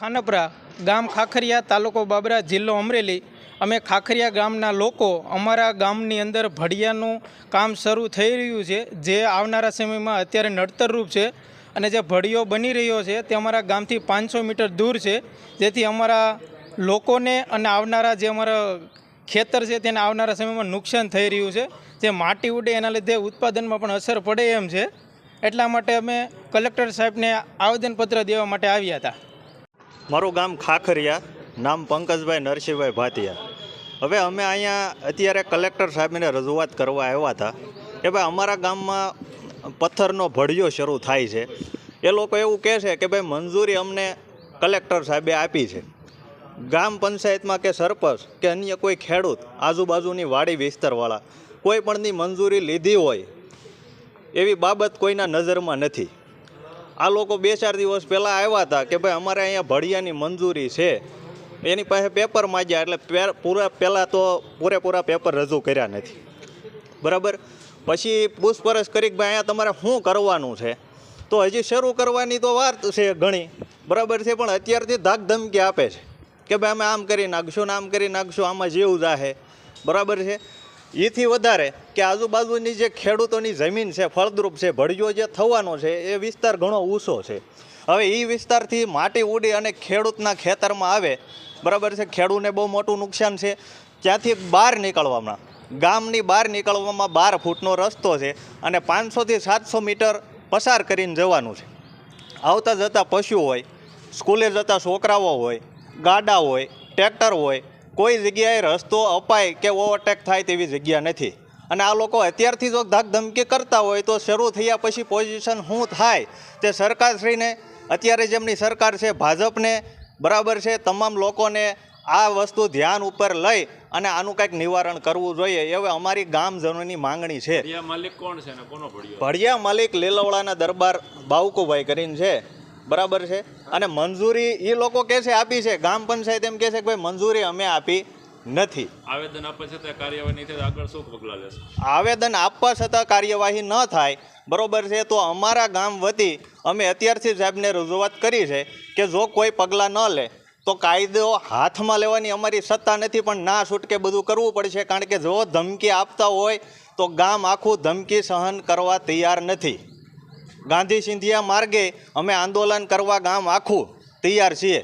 ખાનપરા ગામ ખાખરિયા તાલુકો બાબરા જિલ્લો અમરેલી। અમે ખાખરિયા ગામના લોકો અમારા ગામની અંદર ભડિયાનું કામ શરૂ થઈ રહ્યું છે, જે આવનારા સમયમાં અત્યારે નડતરરૂપ છે અને જે ભડિયો બની રહ્યો છે તે અમારા ગામથી 500 મીટર દૂર છે, જેથી અમારા લોકોને અને આવનારા જે અમારા ખેતર છે તેને આવનારા સમયમાં નુકસાન થઈ રહ્યું છે। જે માટી ઉડે એના લીધે ઉત્પાદનમાં પણ અસર પડે એમ છે, એટલા માટે અમે કલેક્ટર સાહેબને આવેદનપત્ર દેવા માટે આવ્યા હતા। મારું ગામ ખાખરિયા, નામ પંકજભાઈ નરસિંહભાઈ ભાતિયા। હવે અમે અહીંયા અત્યારે કલેક્ટર સાહેબને રજૂઆત કરવા આવ્યા હતા કે ભાઈ અમારા ગામમાં પથ્થરનો ભડિયો શરૂ થાય છે। એ લોકો એવું કહે છે કે ભાઈ મંજૂરી અમને કલેક્ટર સાહેબે આપી છે, ગામ પંચાયતમાં કે સરપંચ કે અન્ય કોઈ ખેડૂત આજુબાજુની વાડી વિસ્તારવાળા કોઈ પણની મંજૂરી લીધી હોય એવી બાબત કોઈના નજરમાં નથી। આ લોકો 2-4 દિવસ પહેલાં આવ્યા હતા કે ભાઈ અમારે અહીંયા ભડિયાની મંજૂરી છે, એની પાસે પેપર માંગ્યા, એટલે પહેલાં તો પૂરેપૂરા પેપર રજૂ કર્યા નથી, બરાબર। પછી પૂછપરછ કરી કે ભાઈ અહીંયા તમારે શું કરવાનું છે, તો હજી શરૂ કરવાની તો વાર છે ઘણી, બરાબર છે, પણ અત્યારથી ધાક ધમકી આપે છે કે ભાઈ અમે આમ કરી નાખશું ને આમ કરી નાખશું, આમાં જીવ જાહે, બરાબર છે। એથી વધારે કે આજુબાજુની જે ખેડૂતોની જમીન છે ફળદ્રુપ છે, ભડિયો જે થવાનો છે એ વિસ્તાર ઘણો ઊંચો છે। હવે એ વિસ્તારથી માટી ઉડી અને ખેડૂતના ખેતરમાં આવે, બરાબર છે, ખેડૂતને બહુ મોટું નુકસાન છે। ત્યાંથી બહાર નીકળવામાં, ગામની બહાર નીકળવામાં 12 ફૂટનો રસ્તો છે અને 500 થી 700 મીટર પસાર કરીને જવાનું છે। આવતા જતા પશુ હોય, સ્કૂલે જતા છોકરાઓ હોય, ગાડા હોય, ટ્રેક્ટર હોય, કોઈ જગ્યાએ રસ્તો અપાય કે ઓવરટેક થાય તેવી જગ્યા નથી। અને આ લોકો અત્યારથી જો ધાક ધમકી કરતા હોય તો શરૂ થયા પછી પોઝિશન શું થાય તે સરકારશ્રીને, અત્યારે જેમની સરકાર છે ભાજપને, બરાબર છે, તમામ લોકોને આ વસ્તુ ધ્યાન ઉપર લઈ અને આનું કંઈક નિવારણ કરવું જોઈએ, એવી અમારી ગામજનોની માંગણી છે। ભડિયા માલિક કોણ છે ને કોનો ભડિયો? ભડિયા માલિક લીલવડાના દરબાર બાવકુભાઈ કરીને છે, બરાબર છે। અને મંજૂરી એ લોકો કહે છે આપી છે, ગામ પંચાયત એમ કહે છે કે ભાઈ મંજૂરી અમે આપી નથી। આવેદન આપે છે તો કાર્યવાહી નહીં થાય, આગળ શું પગલાં લેશે? આવેદન આપવા છતાં કાર્યવાહી ન થાય, બરાબર છે, તો અમારા ગામ વતી અમે અત્યારથી સાહેબને રજૂઆત કરી છે કે જો કોઈ પગલાં ન લે તો કાયદો હાથમાં લેવાની અમારી સત્તા નથી, પણ ના છૂટકે બધું કરવું પડશે, કારણ કે જો ધમકી આપતા હોય તો ગામ આખું ધમકી સહન કરવા તૈયાર નથી। ગાંધી સિંધિયા માર્ગે અમે આંદોલન કરવા ગામ આખું તૈયાર છીએ।